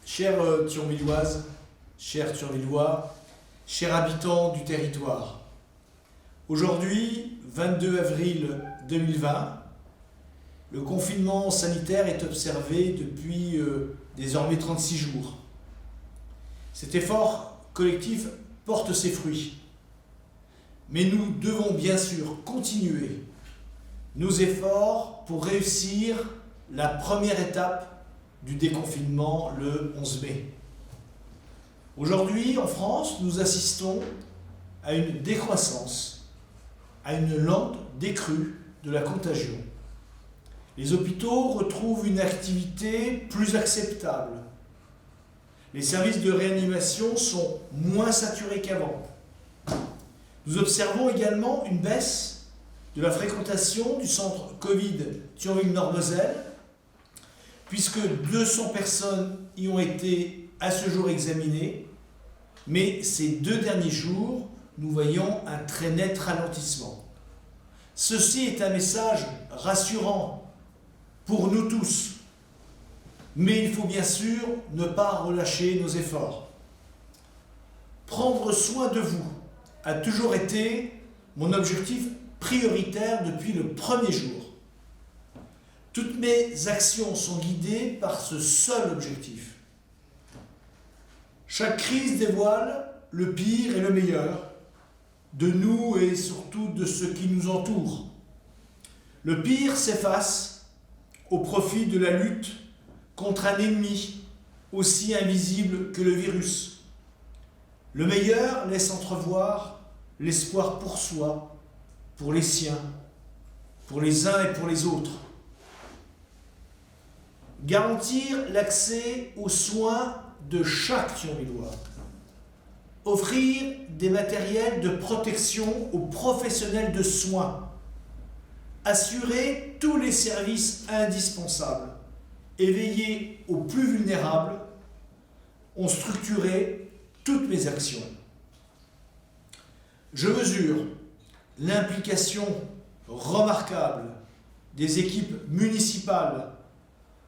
Chères Thionvilloises, chers Thionvillois, chers habitants du territoire, aujourd'hui, 22 avril 2020, le confinement sanitaire est observé depuis désormais 36 jours. Cet effort collectif porte ses fruits, mais nous devons bien sûr continuer nos efforts pour réussir la première étape du déconfinement le 11 mai. Aujourd'hui, en France, nous assistons à une décroissance, à une lente décrue de la contagion. Les hôpitaux retrouvent une activité plus acceptable. Les services de réanimation sont moins saturés qu'avant. Nous observons également une baisse de la fréquentation du centre Covid Thionville-Nord-Moselle, puisque 200 personnes y ont été à ce jour examinées, mais ces 2 derniers jours, nous voyons un très net ralentissement. Ceci est un message rassurant pour nous tous, mais il faut bien sûr ne pas relâcher nos efforts. Prendre soin de vous a toujours été mon objectif prioritaire depuis le premier jour. Toutes mes actions sont guidées par ce seul objectif. Chaque crise dévoile le pire et le meilleur de nous et surtout de ceux qui nous entourent. Le pire s'efface au profit de la lutte contre un ennemi aussi invisible que le virus. Le meilleur laisse entrevoir l'espoir pour soi, pour les siens, pour les uns et pour les autres. Garantir l'accès aux soins de chaque Thionvillois. Offrir des matériels de protection aux professionnels de soins. Assurer tous les services indispensables et veiller aux plus vulnérables ont structuré toutes mes actions. Je mesure l'implication remarquable des équipes municipales,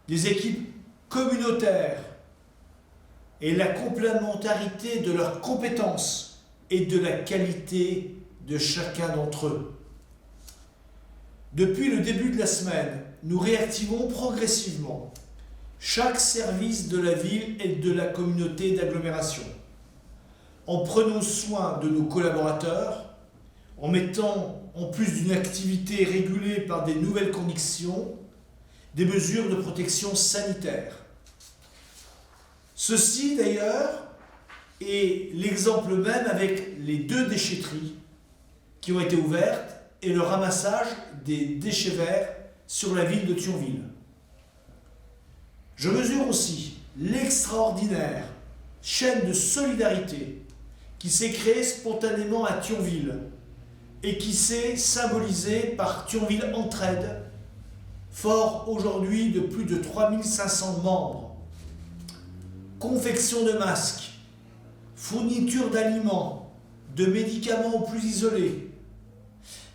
des équipes communautaires et la complémentarité de leurs compétences et de la qualité de chacun d'entre eux. Depuis le début de la semaine, nous réactivons progressivement chaque service de la ville et de la communauté d'agglomération, en prenant soin de nos collaborateurs, en mettant, en plus d'une activité régulée par des nouvelles conditions, des mesures de protection sanitaire. Ceci, d'ailleurs, est l'exemple même avec les 2 déchetteries qui ont été ouvertes et le ramassage des déchets verts sur la ville de Thionville. Je mesure aussi l'extraordinaire chaîne de solidarité qui s'est créée spontanément à Thionville et qui s'est symbolisée par Thionville Entraide, fort aujourd'hui de plus de 3500 membres. Confection de masques, fourniture d'aliments, de médicaments aux plus isolés,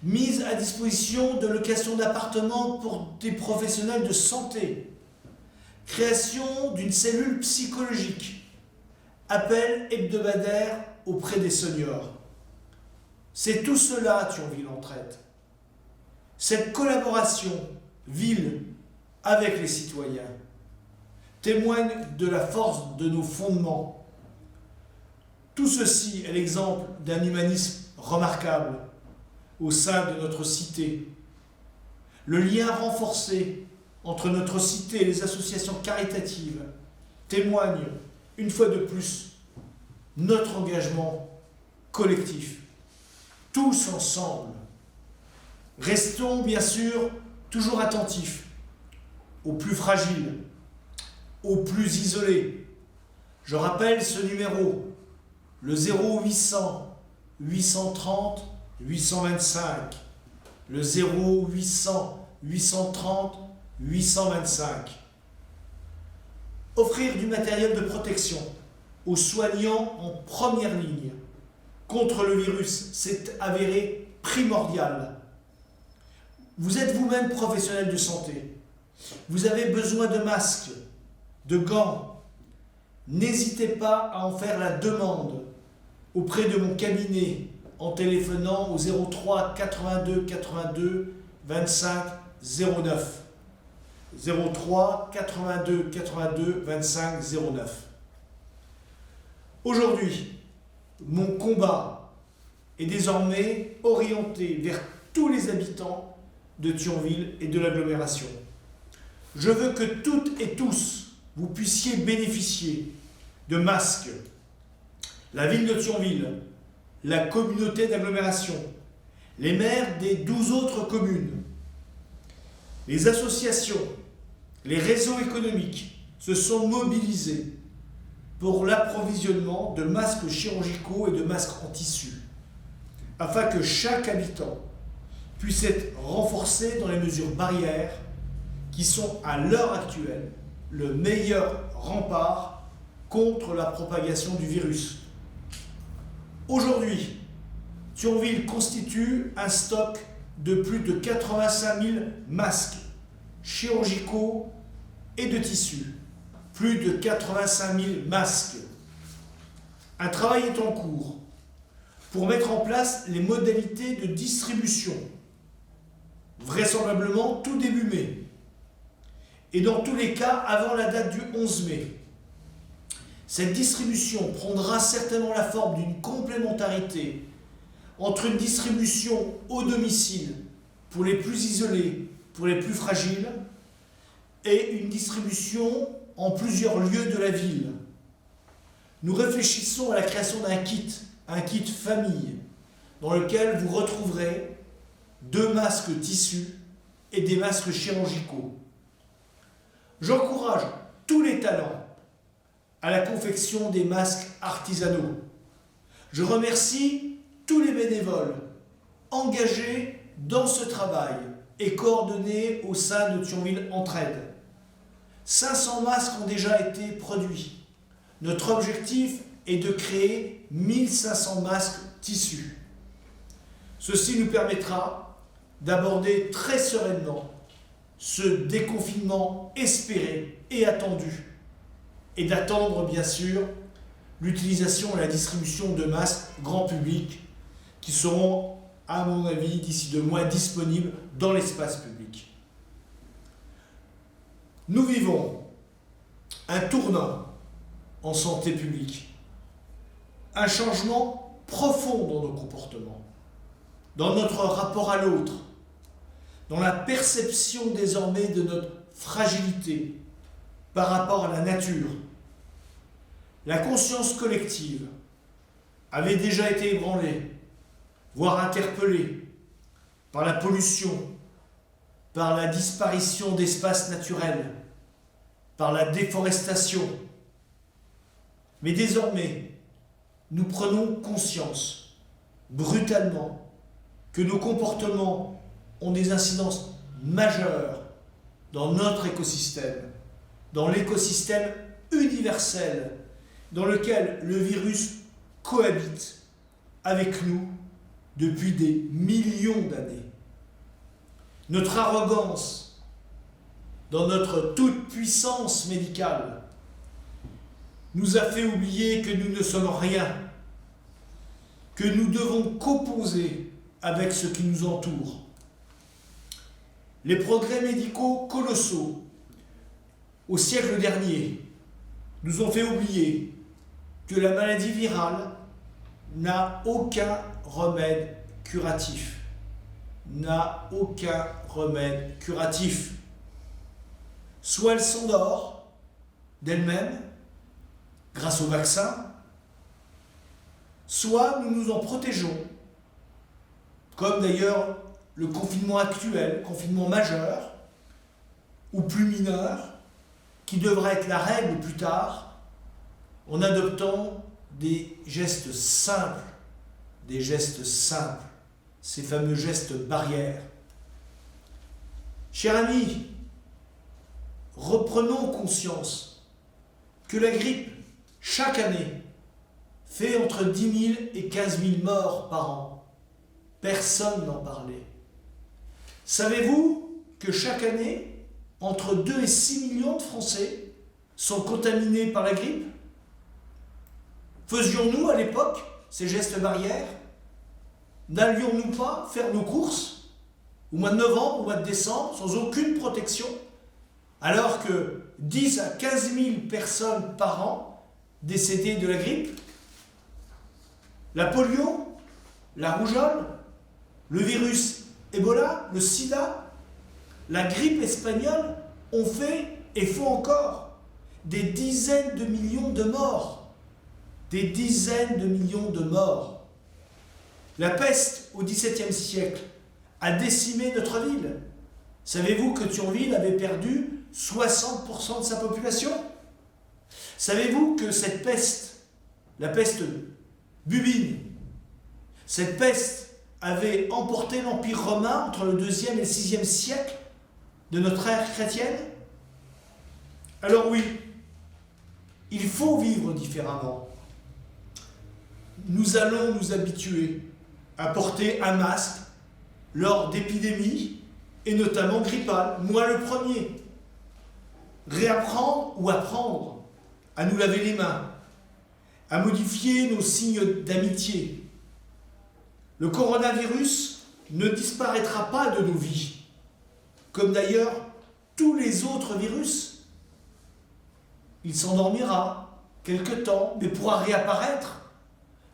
mise à disposition de location d'appartements pour des professionnels de santé, création d'une cellule psychologique, appel hebdomadaire auprès des seniors. C'est tout cela, Thionville Entraide. Cette collaboration ville avec les citoyens témoigne de la force de nos fondements. Tout ceci est l'exemple d'un humanisme remarquable au sein de notre cité. Le lien renforcé entre notre cité et les associations caritatives témoigne, une fois de plus, notre engagement collectif. Tous ensemble. Restons bien sûr toujours attentifs aux plus fragiles, aux plus isolés. Je rappelle ce numéro, le 0800 830 825, le 0800 830 825. Offrir du matériel de protection aux soignants en première ligne contre le virus s'est avéré primordial. Vous êtes vous-même professionnel de santé. Vous avez besoin de masques, de gants n'hésitez pas à en faire la demande auprès de mon cabinet en téléphonant au 03 82 82 25 09. 03 82 82 25 09. Aujourd'hui, mon combat est désormais orienté vers tous les habitants de Thionville et de l'agglomération. Je veux que toutes et tous, vous puissiez bénéficier de masques. La ville de Thionville, la communauté d'agglomération, les maires des 12 autres communes, les associations, les réseaux économiques se sont mobilisés pour l'approvisionnement de masques chirurgicaux et de masques en tissu, afin que chaque habitant puisse être renforcé dans les mesures barrières qui sont à l'heure actuelle le meilleur rempart contre la propagation du virus. Aujourd'hui, Thionville constitue un stock de plus de 85 000 masques chirurgicaux et de tissus. Plus de 85 000 masques. Un travail est en cours pour mettre en place les modalités de distribution, vraisemblablement tout début mai, et dans tous les cas avant la date du 11 mai. Cette distribution prendra certainement la forme d'une complémentarité entre une distribution au domicile pour les plus isolés, pour les plus fragiles, et une distribution en plusieurs lieux de la ville. Nous réfléchissons à la création d'un kit famille, dans lequel vous retrouverez 2 masques tissus et des masques chirurgicaux. J'encourage tous les talents à la confection des masques artisanaux. Je remercie tous les bénévoles engagés dans ce travail et coordonnés au sein de Thionville Entraide. 500 masques ont déjà été produits. Notre objectif est de créer 1500 masques tissus. Ceci nous permettra d'aborder très sereinement ce déconfinement espéré et attendu, et d'attendre bien sûr l'utilisation et la distribution de masques grand public qui seront, à mon avis, d'ici 2 mois disponibles dans l'espace public. Nous vivons un tournant en santé publique, un changement profond dans nos comportements, dans notre rapport à l'autre, dans la perception désormais de notre fragilité par rapport à la nature. La conscience collective avait déjà été ébranlée, voire interpellée par la pollution, par la disparition d'espaces naturels, par la déforestation. Mais désormais, nous prenons conscience, brutalement, que nos comportements ont des incidences majeures dans notre écosystème, dans l'écosystème universel dans lequel le virus cohabite avec nous depuis des millions d'années. Notre arrogance dans notre toute-puissance médicale nous a fait oublier que nous ne sommes rien, que nous devons composer avec ce qui nous entoure. Les progrès médicaux colossaux au siècle dernier nous ont fait oublier que la maladie virale n'a aucun remède curatif. N'a aucun remède curatif. Soit elle s'endort d'elle-même grâce au vaccin, soit nous nous en protégeons, comme d'ailleurs le confinement actuel, confinement majeur ou plus mineur, qui devra être la règle plus tard, en adoptant des gestes simples, ces fameux gestes barrières. Chers amis, reprenons conscience que la grippe, chaque année, fait entre 10 000 et 15 000 morts par an. Personne n'en parlait. Savez-vous que chaque année, entre 2 et 6 millions de Français sont contaminés par la grippe? Faisions-nous à l'époque ces gestes barrières? N'allions-nous pas faire nos courses au mois de novembre, au mois de décembre, sans aucune protection, alors que 10 à 15 000 personnes par an décédaient de la grippe? La polio, la rougeole, le virus Ebola, le sida, la grippe espagnole ont fait et font encore des dizaines de millions de morts. Des dizaines de millions de morts. La peste au XVIIe siècle a décimé notre ville. Savez-vous que Thionville avait perdu 60% de sa population? Savez-vous que cette peste, la peste bubine, cette peste avait emporté l'Empire romain entre le IIe et le VIe siècle de notre ère chrétienne? Alors oui, il faut vivre différemment. Nous allons nous habituer à porter un masque lors d'épidémies, et notamment grippales, moi le premier. Réapprendre ou apprendre à nous laver les mains, à modifier nos signes d'amitié. Le coronavirus ne disparaîtra pas de nos vies, comme d'ailleurs tous les autres virus. Il s'endormira quelque temps, mais pourra réapparaître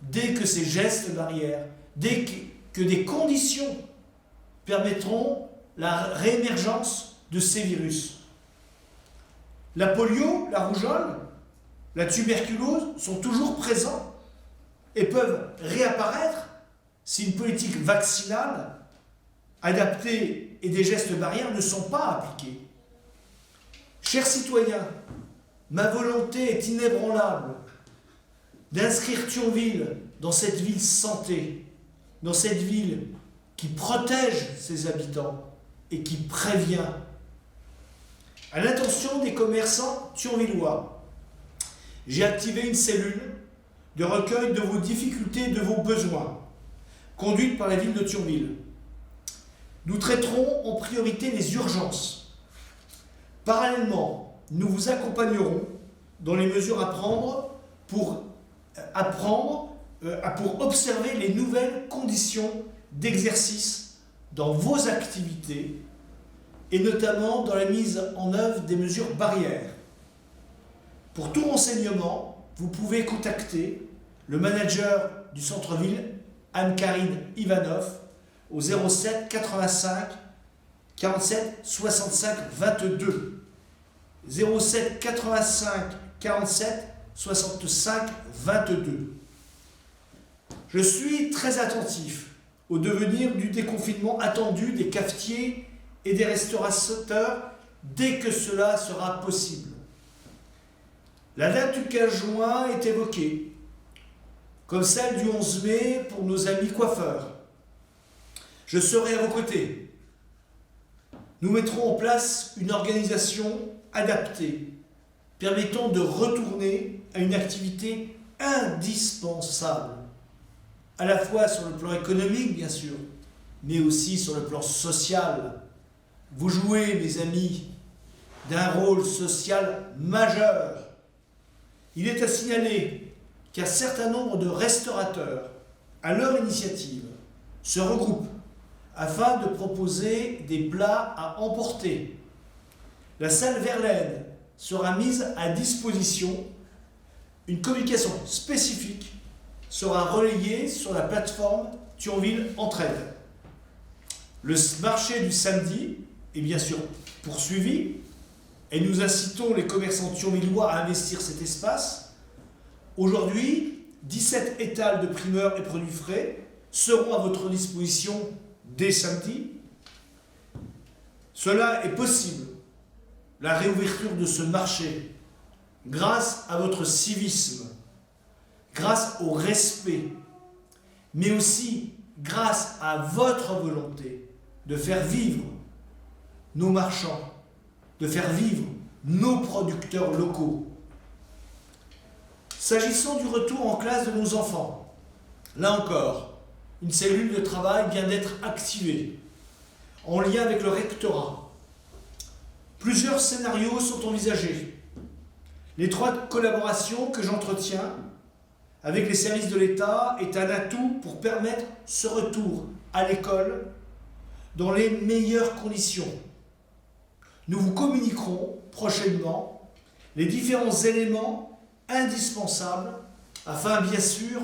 dès que ces gestes barrières, dès que des conditions permettront la réémergence de ces virus. La polio, la rougeole, la tuberculose sont toujours présents et peuvent réapparaître si une politique vaccinale adaptée et des gestes barrières ne sont pas appliqués. Chers citoyens, ma volonté est inébranlable d'inscrire Thionville dans cette ville santé, dans cette ville qui protège ses habitants et qui prévient. À l'intention des commerçants thionvillois, j'ai activé une cellule de recueil de vos difficultés et de vos besoins, conduite par la ville de Thionville. Nous traiterons en priorité les urgences. Parallèlement, nous vous accompagnerons dans les mesures à prendre pour observer les nouvelles conditions d'exercice dans vos activités et notamment dans la mise en œuvre des mesures barrières. Pour tout renseignement, vous pouvez contacter le manager du centre-ville, Anne-Karine Ivanov, au 07 85 47 65 22. 07 85 47 65 22. Je suis très attentif au devenir du déconfinement attendu des cafetiers et des restaurateurs dès que cela sera possible. La date du 15 juin est évoquée, comme celle du 11 mai pour nos amis coiffeurs. Je serai à vos côtés. Nous mettrons en place une organisation adaptée, permettant de retourner à une activité indispensable, à la fois sur le plan économique, bien sûr, mais aussi sur le plan social. Vous jouez, mes amis, d'un rôle social majeur. Il est à signaler qu'un certain nombre de restaurateurs, à leur initiative, se regroupent afin de proposer des plats à emporter. La salle Verlaine sera mise à disposition. Une communication spécifique sera relayée sur la plateforme Thionville Entraide. Le marché du samedi est bien sûr poursuivi et nous incitons les commerçants thionvillois à investir cet espace. Aujourd'hui, 17 étals de primeurs et produits frais seront à votre disposition dès samedi. Cela est possible, la réouverture de ce marché, grâce à votre civisme, grâce au respect, mais aussi grâce à votre volonté de faire vivre nos marchands, de faire vivre nos producteurs locaux. S'agissant du retour en classe de nos enfants, là encore, une cellule de travail vient d'être activée, en lien avec le rectorat. Plusieurs scénarios sont envisagés. L'étroite collaboration que j'entretiens avec les services de l'État est un atout pour permettre ce retour à l'école dans les meilleures conditions. Nous vous communiquerons prochainement les différents éléments indispensables afin, bien sûr,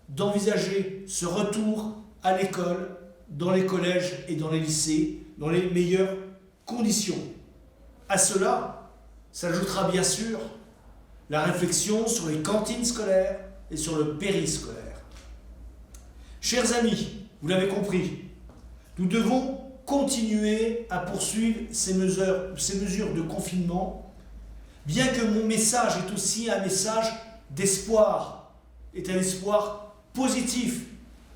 d'envisager ce retour à l'école dans les collèges et dans les lycées dans les meilleures conditions. À cela s'ajoutera bien sûr la réflexion sur les cantines scolaires et sur le périscolaire. Chers amis, vous l'avez compris, nous devons continuer à poursuivre ces mesures de confinement, bien que mon message est aussi un message d'espoir, est un espoir positif,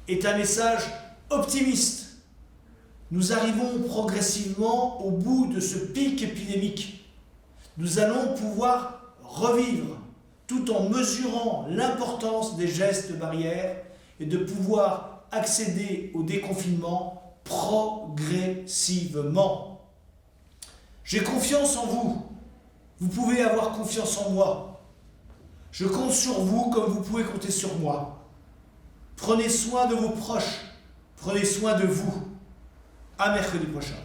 est un message optimiste. Nous arrivons progressivement au bout de ce pic épidémique. Nous allons pouvoir revivre tout en mesurant l'importance des gestes barrières et de pouvoir accéder au déconfinement progressivement. J'ai confiance en vous. Vous pouvez avoir confiance en moi. Je compte sur vous comme vous pouvez compter sur moi. Prenez soin de vos proches. Prenez soin de vous. À mercredi prochain.